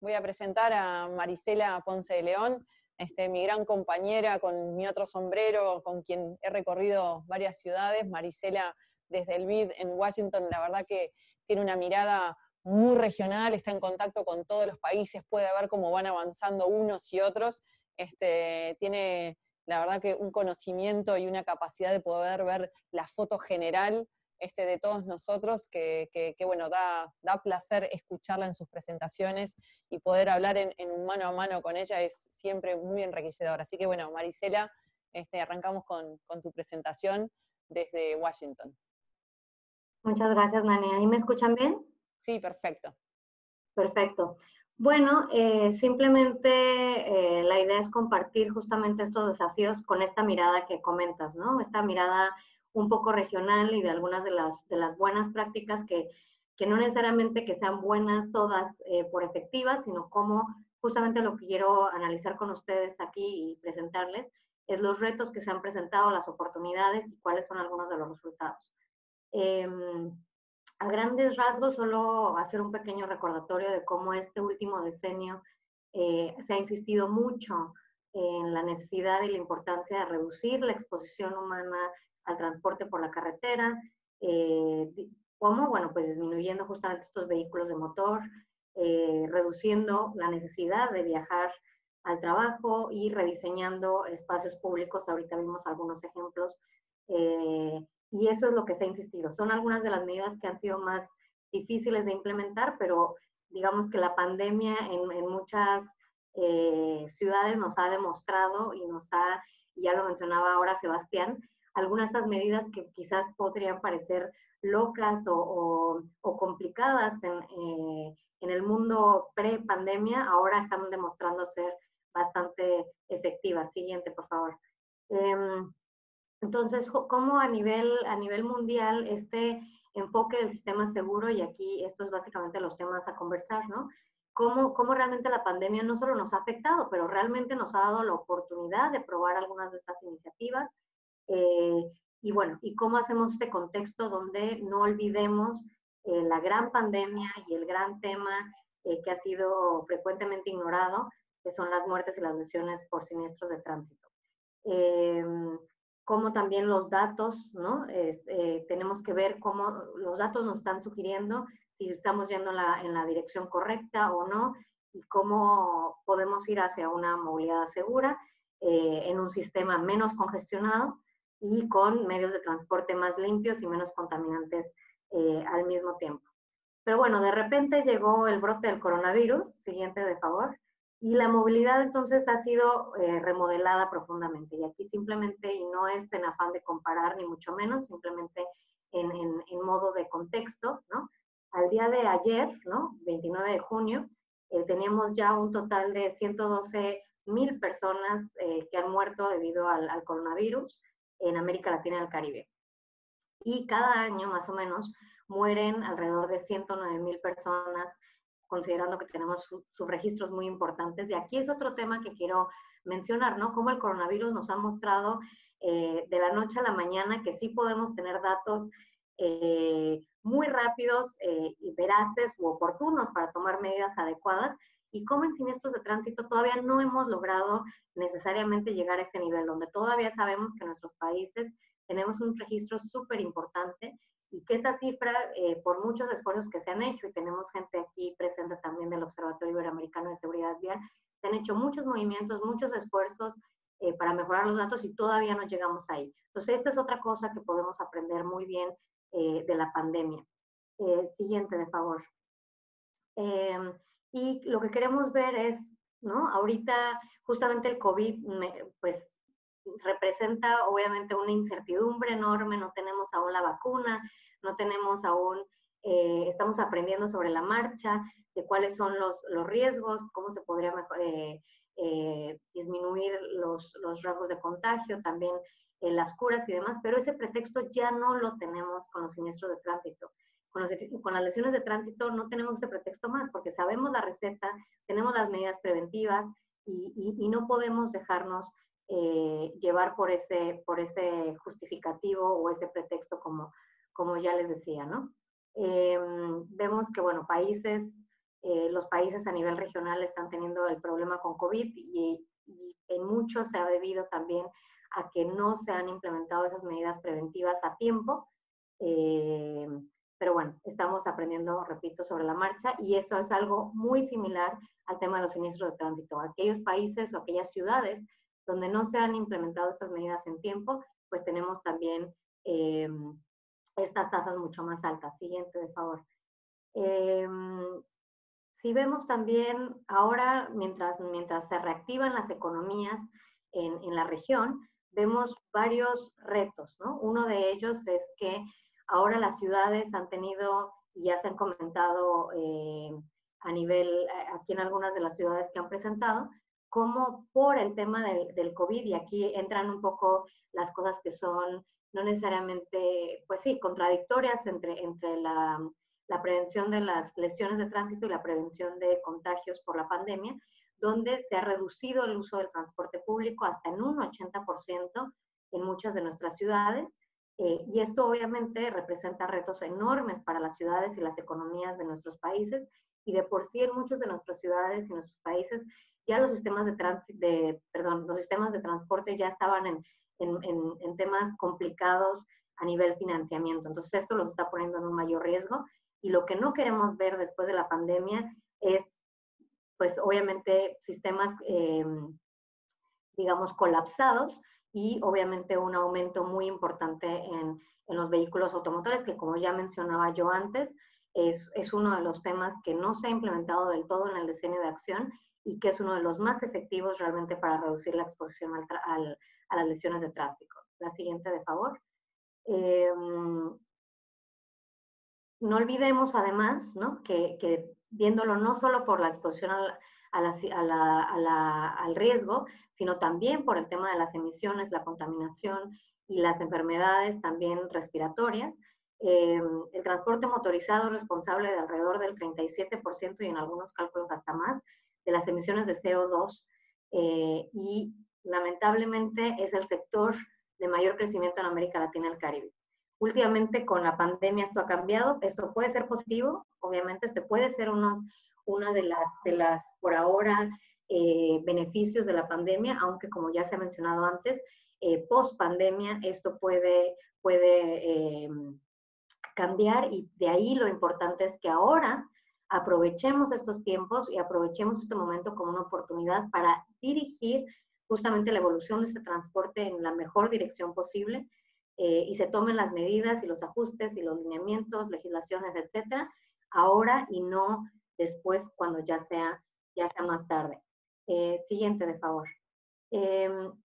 voy a presentar a Marisela Ponce de León, mi gran compañera con mi otro sombrero, con quien he recorrido varias ciudades. Marisela, desde el BID en Washington, la verdad que tiene una mirada muy regional, está en contacto con todos los países, puede ver cómo van avanzando unos y otros. Tiene, la verdad, que un conocimiento y una capacidad de poder ver la foto general de todos nosotros, que bueno, da placer escucharla en sus presentaciones y poder hablar en un mano a mano con ella es siempre muy enriquecedor. Así que bueno, Marisela, arrancamos con tu presentación desde Washington. Muchas gracias, Nani. ¿Ahí me escuchan bien? Sí, perfecto. Perfecto. Bueno, simplemente la idea es compartir justamente estos desafíos con esta mirada que comentas, ¿no? Esta mirada un poco regional y de algunas de las buenas prácticas que no necesariamente que sean buenas todas por efectivas, sino como justamente lo que quiero analizar con ustedes aquí y presentarles es los retos que se han presentado, las oportunidades y cuáles son algunos de los resultados. A grandes rasgos, solo hacer un pequeño recordatorio de cómo este último decenio se ha insistido mucho en la necesidad y la importancia de reducir la exposición humana al transporte por la carretera, ¿cómo? Bueno, pues disminuyendo justamente estos vehículos de motor, reduciendo la necesidad de viajar al trabajo y rediseñando espacios públicos. Ahorita vimos algunos ejemplos y eso es lo que se ha insistido. Son algunas de las medidas que han sido más difíciles de implementar, pero digamos que la pandemia en muchas ciudades nos ha demostrado y ya lo mencionaba ahora Sebastián, algunas de estas medidas que quizás podrían parecer locas o complicadas en el mundo pre-pandemia, ahora están demostrando ser bastante efectivas. Siguiente, por favor. Entonces, ¿cómo a nivel mundial este enfoque del sistema seguro, y aquí estos es básicamente los temas a conversar, ¿no? ¿Cómo realmente la pandemia no solo nos ha afectado, pero realmente nos ha dado la oportunidad de probar algunas de estas iniciativas? Y bueno, ¿y cómo hacemos este contexto donde no olvidemos la gran pandemia y el gran tema que ha sido frecuentemente ignorado, que son las muertes y las lesiones por siniestros de tránsito? Como también los datos, ¿no? Tenemos que ver cómo los datos nos están sugiriendo si estamos yendo en la dirección correcta o no, y cómo podemos ir hacia una movilidad segura en un sistema menos congestionado y con medios de transporte más limpios y menos contaminantes al mismo tiempo. Pero bueno, de repente llegó el brote del coronavirus, siguiente de favor, y la movilidad entonces ha sido remodelada profundamente. Y aquí simplemente, y no es en afán de comparar ni mucho menos, simplemente en modo de contexto, ¿no? Al día de ayer, ¿no? 29 de junio, teníamos ya un total de 112,000 personas que han muerto debido al coronavirus en América Latina y el Caribe. Y cada año, más o menos, mueren alrededor de 109,000 personas, considerando que tenemos subregistros muy importantes. Y aquí es otro tema que quiero mencionar, ¿no? Cómo el coronavirus nos ha mostrado de la noche a la mañana que sí podemos tener datos muy rápidos y veraces u oportunos para tomar medidas adecuadas, y cómo en siniestros de tránsito todavía no hemos logrado necesariamente llegar a ese nivel, donde todavía sabemos que nuestros países tenemos un registro súper importante y que esta cifra, por muchos esfuerzos que se han hecho, y tenemos gente aquí presente también del Observatorio Iberoamericano de Seguridad Vial, se han hecho muchos movimientos, muchos esfuerzos para mejorar los datos y todavía no llegamos ahí. Entonces, esta es otra cosa que podemos aprender muy bien de la pandemia. Siguiente, de favor. Y lo que queremos ver es, ¿no? Ahorita, justamente el COVID, pues, representa obviamente una incertidumbre enorme, no tenemos aún la vacuna, no tenemos aún, estamos aprendiendo sobre la marcha, de cuáles son los riesgos, cómo se podría disminuir los rasgos de contagio, también las curas y demás, pero ese pretexto ya no lo tenemos con los siniestros de tránsito. Con las lesiones de tránsito no tenemos ese pretexto más, porque sabemos la receta, tenemos las medidas preventivas y no podemos dejarnos llevar por ese justificativo o ese pretexto como ya les decía, ¿no? Vemos que, bueno, países los países a nivel regional están teniendo el problema con COVID y en muchos se ha debido también a que no se han implementado esas medidas preventivas a tiempo. Pero bueno, estamos aprendiendo, repito, sobre la marcha y eso es algo muy similar al tema de los siniestros de tránsito. Aquellos países o aquellas ciudades donde no se han implementado estas medidas en tiempo, pues tenemos también estas tasas mucho más altas. Siguiente, de favor. Si vemos también ahora, mientras se reactivan las economías en la región, vemos varios retos, ¿no? Uno de ellos es que ahora las ciudades han tenido, y ya se han comentado a nivel, aquí en algunas de las ciudades que han presentado, como por el tema del COVID, y aquí entran un poco las cosas que son no necesariamente, pues sí, contradictorias entre la prevención de las lesiones de tránsito y la prevención de contagios por la pandemia, donde se ha reducido el uso del transporte público hasta en un 80% en muchas de nuestras ciudades. Y esto obviamente representa retos enormes para las ciudades y las economías de nuestros países. Y de por sí en muchas de nuestras ciudades y nuestros países ya los sistemas los sistemas de transporte ya estaban en temas complicados a nivel financiamiento. Entonces esto los está poniendo en un mayor riesgo. Y lo que no queremos ver después de la pandemia es, pues obviamente, sistemas, digamos, colapsados y obviamente un aumento muy importante en los vehículos automotores, que como ya mencionaba yo antes, es uno de los temas que no se ha implementado del todo en el diseño de acción y que es uno de los más efectivos realmente para reducir la exposición a las lesiones de tráfico. La siguiente, de favor. No olvidemos además, ¿no?, que viéndolo no solo por la exposición al riesgo, sino también por el tema de las emisiones, la contaminación y las enfermedades también respiratorias. El transporte motorizado es responsable de alrededor del 37% y en algunos cálculos hasta más de las emisiones de CO2 y lamentablemente es el sector de mayor crecimiento en América Latina y el Caribe. Últimamente con la pandemia esto ha cambiado, esto puede ser positivo, obviamente este puede ser una de las por ahora beneficios de la pandemia, aunque como ya se ha mencionado antes, post pandemia esto puede cambiar y de ahí lo importante es que ahora aprovechemos estos tiempos y aprovechemos este momento como una oportunidad para dirigir justamente la evolución de este transporte en la mejor dirección posible. Y se tomen las medidas y los ajustes y los lineamientos, legislaciones, etcétera, ahora y no después cuando ya sea más tarde. Siguiente, de favor.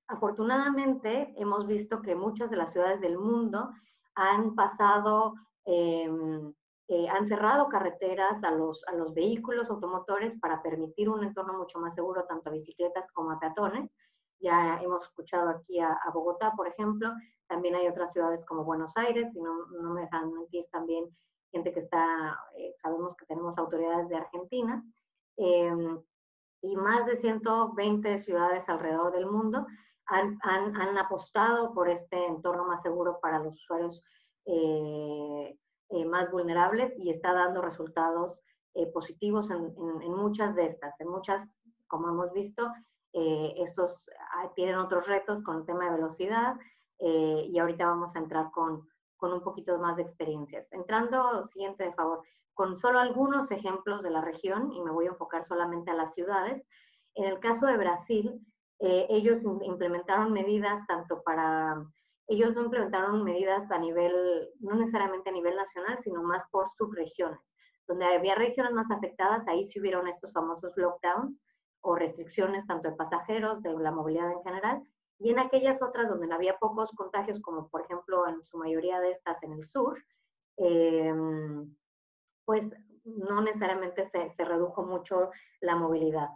Afortunadamente, hemos visto que muchas de las ciudades del mundo han pasado, han cerrado carreteras a los vehículos automotores para permitir un entorno mucho más seguro tanto a bicicletas como a peatones. Ya hemos escuchado aquí a Bogotá, por ejemplo. También hay otras ciudades como Buenos Aires, y no me dejan mentir también gente que está, sabemos que tenemos autoridades de Argentina, y más de 120 ciudades alrededor del mundo han apostado por este entorno más seguro para los usuarios más vulnerables y está dando resultados positivos en muchas de estas. En muchas, como hemos visto, estos tienen otros retos con el tema de velocidad, y ahorita vamos a entrar con un poquito más de experiencias. Entrando, siguiente, de favor, con solo algunos ejemplos de la región, y me voy a enfocar solamente a las ciudades. En el caso de Brasil, ellos implementaron medidas ellos no implementaron medidas a nivel, no necesariamente a nivel nacional, sino más por subregiones. Donde había regiones más afectadas, ahí sí hubieron estos famosos lockdowns o restricciones tanto de pasajeros, de la movilidad en general, y en aquellas otras donde no había pocos contagios, como por ejemplo en su mayoría de estas en el sur, pues no necesariamente se redujo mucho la movilidad.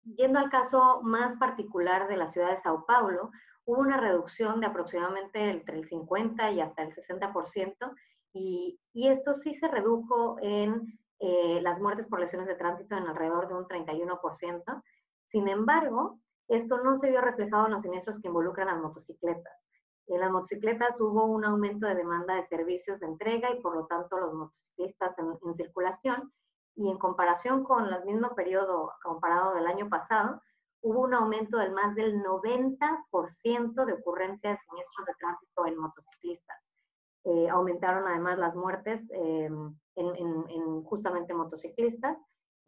Yendo al caso más particular de la ciudad de Sao Paulo, hubo una reducción de aproximadamente entre el 50 y hasta el 60%, y esto sí se redujo en las muertes por lesiones de tránsito en alrededor de un 31%. Sin embargo, esto no se vio reflejado en los siniestros que involucran a las motocicletas. En las motocicletas hubo un aumento de demanda de servicios de entrega y por lo tanto los motociclistas en circulación, y en comparación con el mismo periodo comparado del año pasado, hubo un aumento del más del 90% de ocurrencia de siniestros de tránsito en motociclistas. Aumentaron además las muertes en justamente motociclistas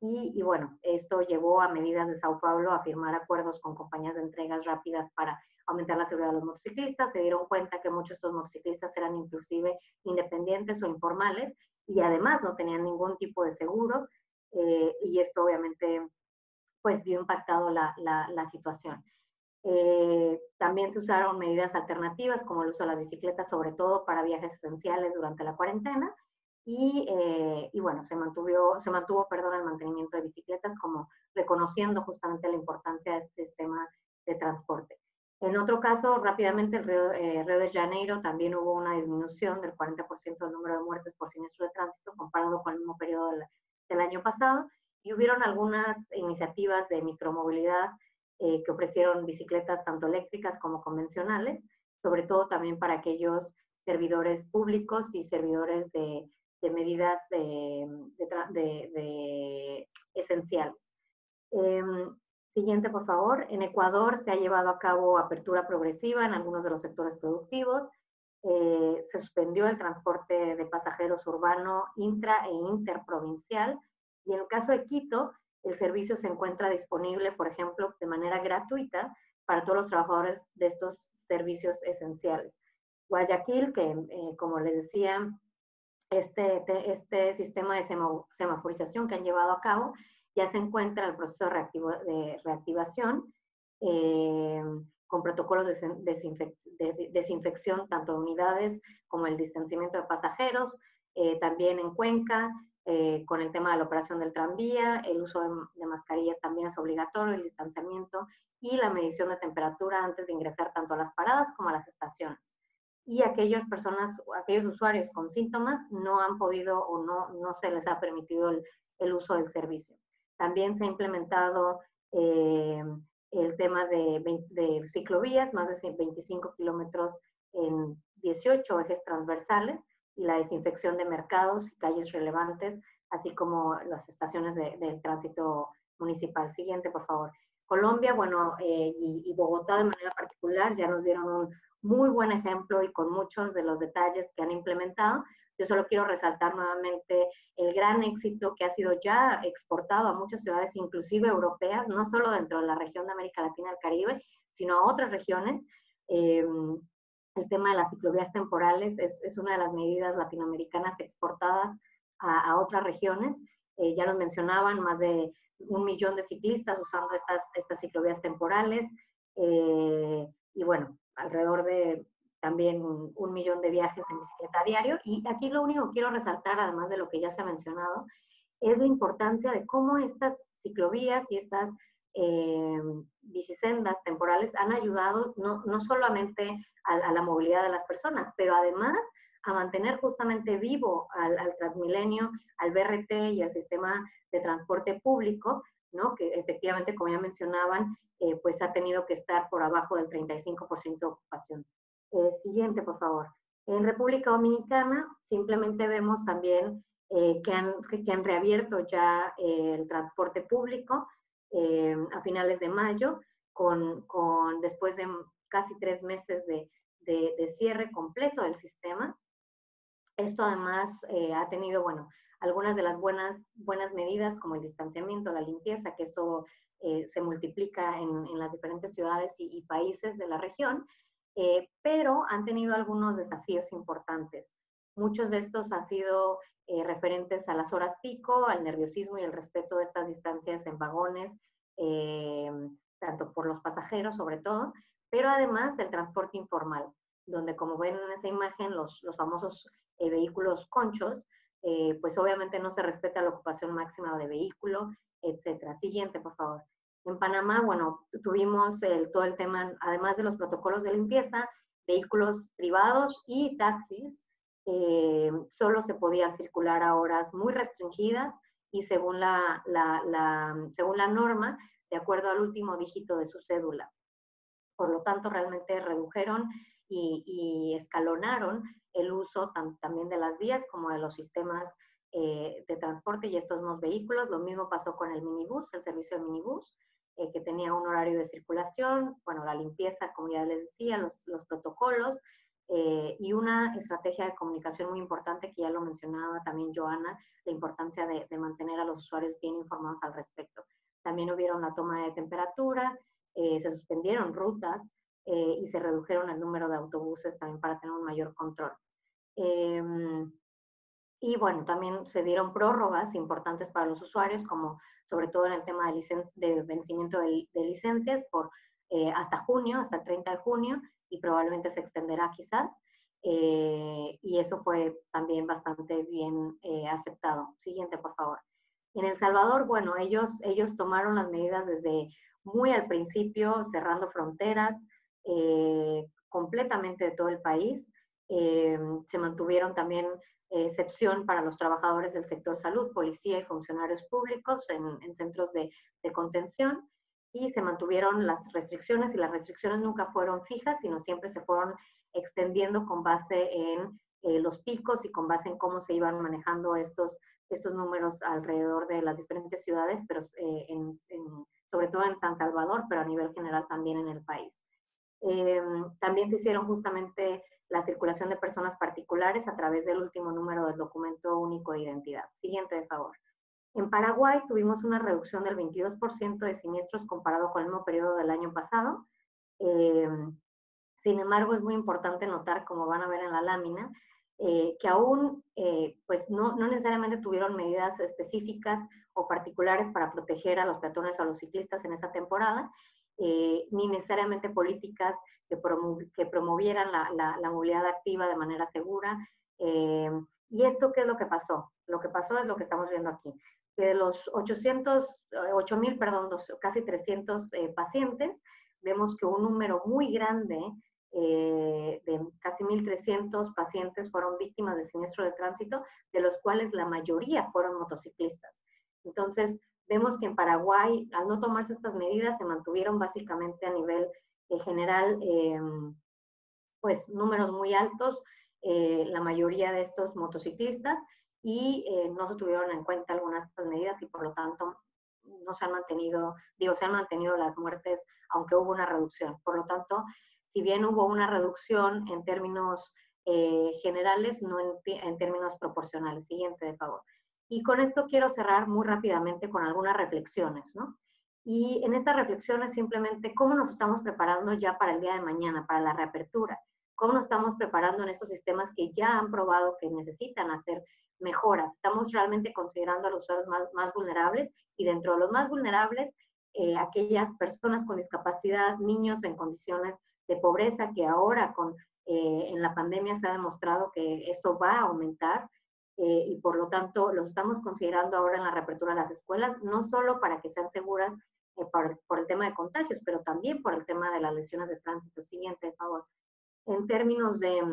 y bueno, esto llevó a Medidas de Sao Paulo a firmar acuerdos con compañías de entregas rápidas para aumentar la seguridad de los motociclistas. Se dieron cuenta que muchos de estos motociclistas eran inclusive independientes o informales y además no tenían ningún tipo de seguro y esto obviamente pues vio impactado la situación. También se usaron medidas alternativas como el uso de las bicicletas, sobre todo para viajes esenciales durante la cuarentena. Y bueno, se mantuvo el mantenimiento de bicicletas como reconociendo justamente la importancia de este sistema de transporte. En otro caso, rápidamente, Río de Janeiro también hubo una disminución del 40% del número de muertes por siniestro de tránsito comparado con el mismo periodo del año pasado. Y hubieron algunas iniciativas de micromovilidad que ofrecieron bicicletas tanto eléctricas como convencionales, sobre todo también para aquellos servidores públicos y servidores de medidas esenciales. Siguiente, por favor. En Ecuador se ha llevado a cabo apertura progresiva en algunos de los sectores productivos. Se suspendió el transporte de pasajeros urbano intra e interprovincial. Y en el caso de Quito, el servicio se encuentra disponible, por ejemplo, de manera gratuita para todos los trabajadores de estos servicios esenciales. Guayaquil, que como les decía, este sistema de semaforización que han llevado a cabo ya se encuentra en el proceso de reactivación con protocolos de desinfección tanto de unidades como el distanciamiento de pasajeros, también en Cuenca, con el tema de la operación del tranvía, el uso de mascarillas también es obligatorio, el distanciamiento y la medición de temperatura antes de ingresar tanto a las paradas como a las estaciones. Y aquellos usuarios con síntomas no han podido o no se les ha permitido el uso del servicio. También se ha implementado el tema de ciclovías, más de 25 kilómetros en 18 ejes transversales, y la desinfección de mercados y calles relevantes, así como las estaciones del tránsito municipal. Siguiente, por favor. Colombia, bueno, y Bogotá de manera particular ya nos dieron un muy buen ejemplo y con muchos de los detalles que han implementado. Yo solo quiero resaltar nuevamente el gran éxito que ha sido ya exportado a muchas ciudades, inclusive europeas, no solo dentro de la región de América Latina y el Caribe, sino a otras regiones. El tema de las ciclovías temporales es una de las medidas latinoamericanas exportadas a otras regiones. Ya nos mencionaban, más de 1 millón de ciclistas usando estas ciclovías temporales. Y bueno, alrededor de también 1 millón de viajes en bicicleta a diario. Y aquí lo único que quiero resaltar, además de lo que ya se ha mencionado, es la importancia de cómo estas ciclovías y estas bicisendas temporales han ayudado no solamente a la movilidad de las personas, pero además a mantener justamente vivo al Transmilenio, al BRT y al sistema de transporte público, ¿no? Que efectivamente, como ya mencionaban, pues ha tenido que estar por abajo del 35% de ocupación. Siguiente, por favor. En República Dominicana simplemente vemos también que han reabierto ya el transporte público a finales de mayo, después de casi 3 meses de cierre completo del sistema. Esto además ha tenido, bueno, algunas de las buenas medidas como el distanciamiento, la limpieza, que esto se multiplica en las diferentes ciudades y países de la región, pero han tenido algunos desafíos importantes. Muchos de estos han sido referentes a las horas pico, al nerviosismo y el respeto de estas distancias en vagones, tanto por los pasajeros sobre todo, pero además del transporte informal, donde como ven en esa imagen, los famosos vehículos conchos, pues obviamente no se respeta la ocupación máxima de vehículo, etcétera. Siguiente, por favor. En Panamá, bueno, tuvimos todo el tema, además de los protocolos de limpieza, vehículos privados y taxis, solo se podían circular a horas muy restringidas y según la norma, de acuerdo al último dígito de su cédula. Por lo tanto, realmente redujeron y escalonaron el uso también de las vías como de los sistemas de transporte y estos nuevos vehículos. Lo mismo pasó con el minibús, el servicio de minibús, que tenía un horario de circulación, bueno, la limpieza, como ya les decía, los protocolos, y una estrategia de comunicación muy importante que ya lo mencionaba también Joana, la importancia de mantener a los usuarios bien informados al respecto. También hubieron la toma de temperatura, se suspendieron rutas y se redujeron el número de autobuses también para tener un mayor control. Y bueno, también se dieron prórrogas importantes para los usuarios, como sobre todo en el tema de vencimiento de licencias por hasta junio, hasta el 30 de junio, y probablemente se extenderá quizás. Y eso fue también bastante bien aceptado. Siguiente, por favor. En El Salvador, bueno, ellos tomaron las medidas desde muy al principio, cerrando fronteras completamente de todo el país. Se mantuvieron también excepción para los trabajadores del sector salud, policía y funcionarios públicos en centros de contención, y se mantuvieron las restricciones, y las restricciones nunca fueron fijas, sino siempre se fueron extendiendo con base en los picos y con base en cómo se iban manejando estos números alrededor de las diferentes ciudades, pero sobre todo en San Salvador, pero a nivel general también en el país. También se hicieron justamente la circulación de personas particulares a través del último número del documento único de identidad. Siguiente, de favor. En Paraguay tuvimos una reducción del 22% de siniestros comparado con el mismo periodo del año pasado. Sin embargo, es muy importante notar, como van a ver en la lámina, que aún pues no necesariamente tuvieron medidas específicas o particulares para proteger a los peatones o a los ciclistas en esa temporada, ni necesariamente políticas que promovieran la movilidad activa de manera segura. ¿Y esto qué es lo que pasó? Lo que pasó es lo que estamos viendo aquí. Que de los 8,000, casi 300 pacientes, vemos que un número muy grande de casi 1,300 pacientes fueron víctimas de siniestro de tránsito, de los cuales la mayoría fueron motociclistas. Entonces, vemos que en Paraguay, al no tomarse estas medidas, se mantuvieron básicamente a nivel general, pues números muy altos, la mayoría de estos motociclistas, y no se tuvieron en cuenta algunas de estas medidas, y por lo tanto no se han mantenido, se han mantenido las muertes, aunque hubo una reducción. Por lo tanto, si bien hubo una reducción en términos generales, no en términos proporcionales. Siguiente, de favor. Y con esto quiero cerrar muy rápidamente con algunas reflexiones, ¿no? Y en estas reflexiones simplemente cómo nos estamos preparando ya para el día de mañana, para la reapertura. Cómo nos estamos preparando en estos sistemas que ya han probado que necesitan hacer mejoras. Estamos realmente considerando a los usuarios más vulnerables, y dentro de los más vulnerables, aquellas personas con discapacidad, niños en condiciones de pobreza, que ahora en la pandemia se ha demostrado que esto va a aumentar, y por lo tanto los estamos considerando ahora en la reapertura de las escuelas, no solo para que sean seguras por el tema de contagios, pero también por el tema de las lesiones de tránsito. Siguiente, por favor. En términos de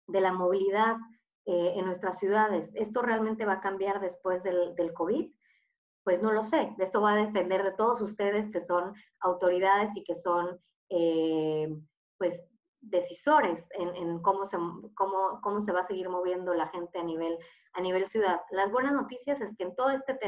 la movilidad en nuestras ciudades, ¿esto realmente va a cambiar después del COVID? Pues no lo sé. Esto va a depender de todos ustedes, que son autoridades y que son pues decisores en cómo se va a seguir moviendo la gente a nivel ciudad. Las buenas noticias es que en todo este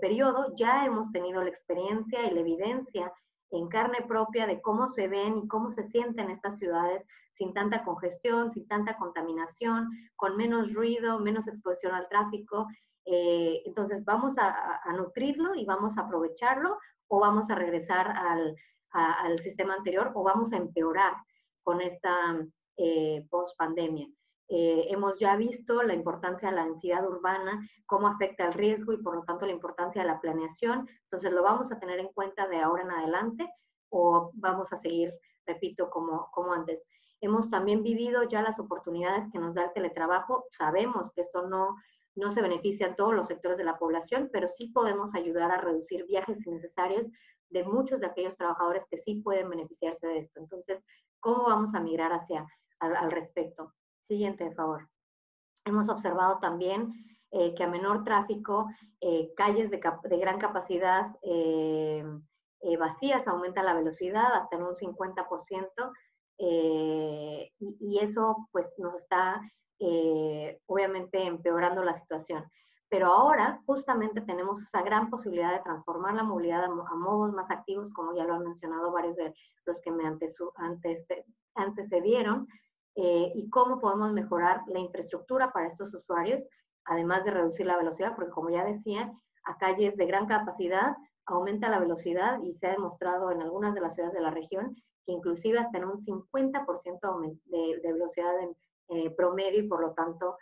periodo ya hemos tenido la experiencia y la evidencia en carne propia de cómo se ven y cómo se sienten estas ciudades sin tanta congestión, sin tanta contaminación, con menos ruido, menos exposición al tráfico. Entonces vamos a nutrirlo y vamos a aprovecharlo, o vamos a regresar al sistema anterior, o vamos a empeorar con esta post-pandemia. Hemos ya visto la importancia de la densidad urbana, cómo afecta el riesgo y por lo tanto la importancia de la planeación. Entonces, ¿lo vamos a tener en cuenta de ahora en adelante o vamos a seguir, repito, como antes? Hemos también vivido ya las oportunidades que nos da el teletrabajo. Sabemos que esto no se beneficia a todos los sectores de la población, pero sí podemos ayudar a reducir viajes innecesarios de muchos de aquellos trabajadores que sí pueden beneficiarse de esto. Entonces, ¿cómo vamos a migrar al respecto? Siguiente, por favor. Hemos observado también que a menor tráfico, calles de gran capacidad vacías, aumenta la velocidad hasta en un 50%, y eso pues nos está obviamente empeorando la situación. Pero ahora justamente tenemos esa gran posibilidad de transformar la movilidad a modos más activos, como ya lo han mencionado varios de los que me antecedieron, y cómo podemos mejorar la infraestructura para estos usuarios, además de reducir la velocidad, porque como ya decía, a calles de gran capacidad aumenta la velocidad y se ha demostrado en algunas de las ciudades de la región que inclusive hasta en un 50% de velocidad promedio, y por lo tanto,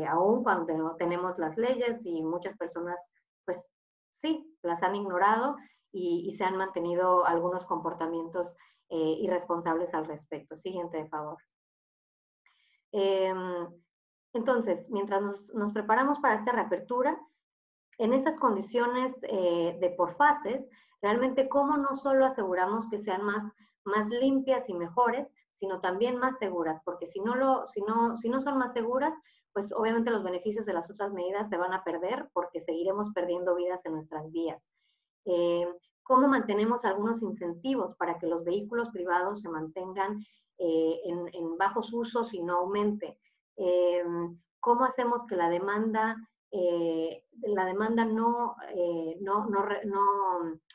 aún cuando tenemos las leyes y muchas personas, pues sí, las han ignorado y se han mantenido algunos comportamientos irresponsables al respecto. Siguiente, de favor. Entonces, mientras nos preparamos para esta reapertura, en estas condiciones de por fases, realmente cómo no solo aseguramos que sean más limpias y mejores, sino también más seguras, porque si no son más seguras, pues obviamente los beneficios de las otras medidas se van a perder porque seguiremos perdiendo vidas en nuestras vías. ¿Cómo mantenemos algunos incentivos para que los vehículos privados se mantengan en bajos usos y no aumente? ¿Cómo hacemos que la demanda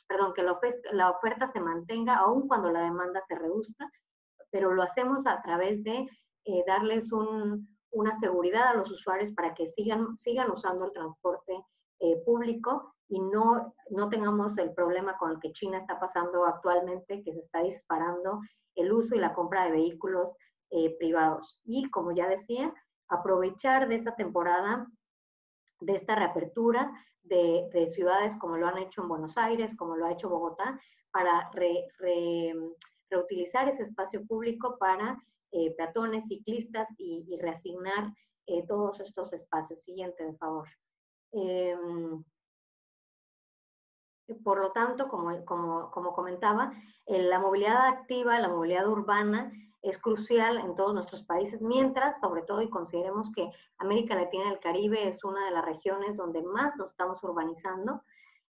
perdón, que la oferta se mantenga aun cuando la demanda se reduzca, pero lo hacemos a través de darles una seguridad a los usuarios para que sigan usando el transporte público y no tengamos el problema con el que China está pasando actualmente, que se está disparando el uso y la compra de vehículos privados. Y como ya decía, aprovechar de esta temporada, de esta reapertura de ciudades como lo han hecho en Buenos Aires, como lo ha hecho Bogotá, para reutilizar ese espacio público para peatones, ciclistas y reasignar todos estos espacios. Siguiente, de favor. Por lo tanto, como comentaba, la movilidad activa, la movilidad urbana es crucial en todos nuestros países, mientras, sobre todo, y consideremos que América Latina y el Caribe es una de las regiones donde más nos estamos urbanizando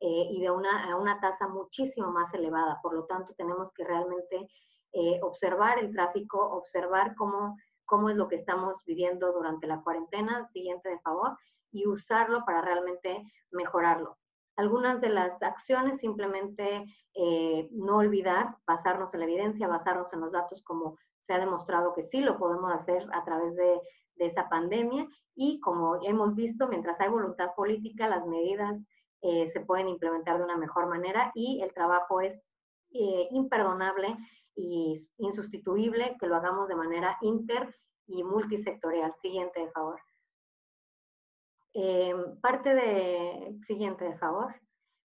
y a una tasa muchísimo más elevada. Por lo tanto, tenemos que realmente observar el tráfico, observar cómo es lo que estamos viviendo durante la cuarentena, siguiente, de favor, y usarlo para realmente mejorarlo. Algunas de las acciones, simplemente no olvidar, basarnos en la evidencia, basarnos en los datos, como se ha demostrado que sí lo podemos hacer a través de esta pandemia, y como hemos visto, mientras hay voluntad política, las medidas se pueden implementar de una mejor manera, y el trabajo es imperdonable y insustituible que lo hagamos de manera inter y multisectorial. Siguiente, de favor. Siguiente, de favor.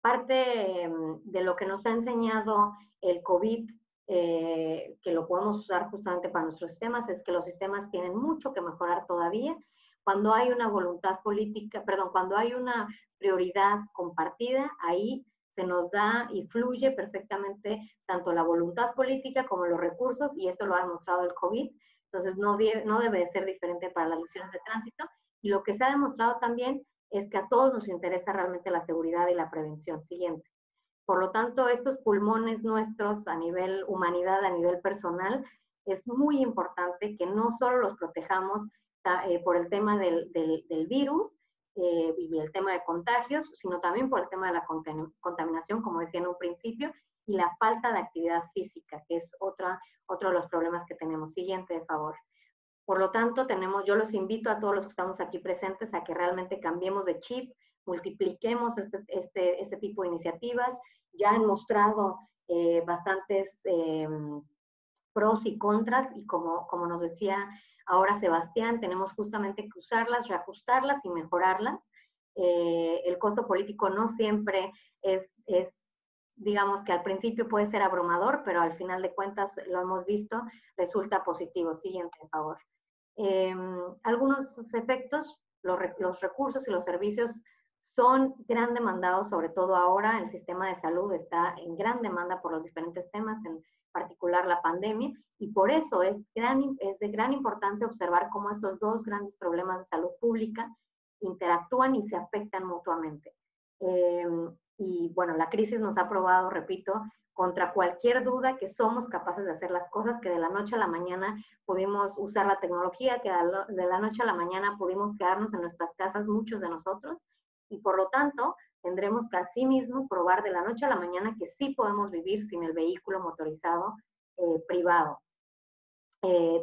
Parte de lo que nos ha enseñado el COVID, que lo podemos usar justamente para nuestros sistemas, es que los sistemas tienen mucho que mejorar todavía. Cuando hay una voluntad política, perdón, cuando hay una prioridad compartida, ahí se nos da y fluye perfectamente tanto la voluntad política como los recursos, y esto lo ha demostrado el COVID. Entonces, no debe de ser diferente para las lecciones de tránsito. Y lo que se ha demostrado también es que a todos nos interesa realmente la seguridad y la prevención. Siguiente. Por lo tanto, estos pulmones nuestros a nivel humanidad, a nivel personal, es muy importante que no solo los protejamos por el tema del virus y el tema de contagios, sino también por el tema de la contaminación, como decía en un principio, y la falta de actividad física, que es otro de los problemas que tenemos. Siguiente, de favor. Por lo tanto, yo los invito a todos los que estamos aquí presentes a que realmente cambiemos de chip, multipliquemos este tipo de iniciativas. Ya han mostrado bastantes pros y contras, y como nos decía ahora Sebastián, tenemos justamente que usarlas, reajustarlas y mejorarlas. El costo político no siempre digamos que al principio puede ser abrumador, pero al final de cuentas, lo hemos visto, resulta positivo. Siguiente, por favor. Algunos efectos, los recursos y los servicios son gran demandados, sobre todo ahora el sistema de salud está en gran demanda por los diferentes temas, en particular la pandemia, y por eso es de gran importancia observar cómo estos dos grandes problemas de salud pública interactúan y se afectan mutuamente. Y bueno, la crisis nos ha probado, repito, contra cualquier duda que somos capaces de hacer las cosas, que de la noche a la mañana pudimos usar la tecnología, que de la noche a la mañana pudimos quedarnos en nuestras casas, muchos de nosotros, y por lo tanto tendremos que asimismo probar de la noche a la mañana que sí podemos vivir sin el vehículo motorizado privado.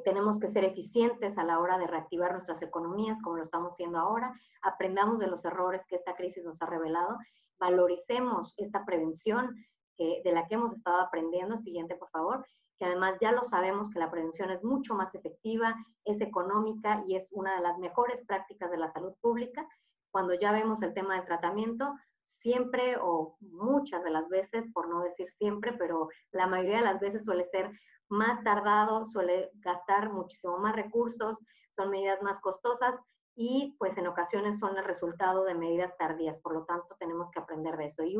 Tenemos que ser eficientes a la hora de reactivar nuestras economías, como lo estamos haciendo ahora. Aprendamos de los errores que esta crisis nos ha revelado. Valoricemos esta prevención de la que hemos estado aprendiendo. Siguiente, por favor. Que además ya lo sabemos que la prevención es mucho más efectiva, es económica y es una de las mejores prácticas de la salud pública. Cuando ya vemos el tema del tratamiento, siempre o muchas de las veces, por no decir siempre, pero la mayoría de las veces suele ser más tardado, suele gastar muchísimo más recursos, son medidas más costosas y pues en ocasiones son el resultado de medidas tardías. Por lo tanto, tenemos que aprender de eso. Y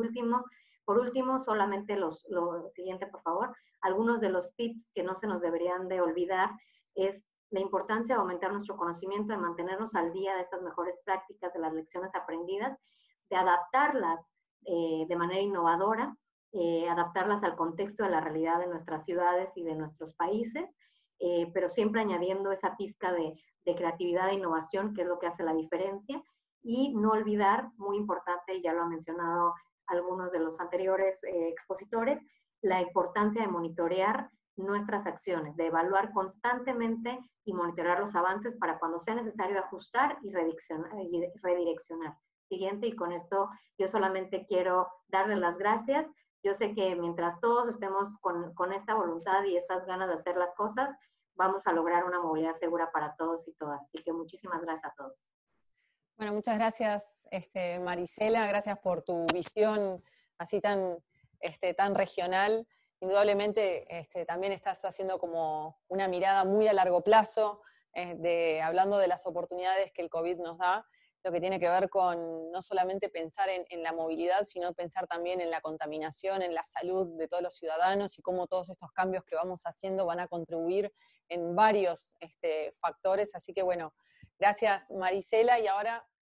por último, solamente lo siguiente, por favor, algunos de los tips que no se nos deberían de olvidar es la importancia de aumentar nuestro conocimiento, de mantenernos al día de estas mejores prácticas, de las lecciones aprendidas, de adaptarlas de manera innovadora, adaptarlas al contexto de la realidad de nuestras ciudades y de nuestros países, pero siempre añadiendo esa pizca de creatividad e innovación, que es lo que hace la diferencia, y no olvidar, muy importante, y ya lo han mencionado algunos de los anteriores expositores, la importancia de monitorear nuestras acciones, de evaluar constantemente y monitorear los avances para cuando sea necesario ajustar y redireccionar. Siguiente, y con esto yo solamente quiero darles las gracias. Yo sé que mientras todos estemos con esta voluntad y estas ganas de hacer las cosas, vamos a lograr una movilidad segura para todos y todas. Así que muchísimas gracias a todos. Bueno, muchas gracias, Marisela, gracias por tu visión así tan regional. Indudablemente también estás haciendo como una mirada muy a largo plazo, hablando de las oportunidades que el COVID nos da, lo que tiene que ver con no solamente pensar en la movilidad, sino pensar también en la contaminación, en la salud de todos los ciudadanos y cómo todos estos cambios que vamos haciendo van a contribuir en varios factores. Así que bueno, gracias Marisela, y ahora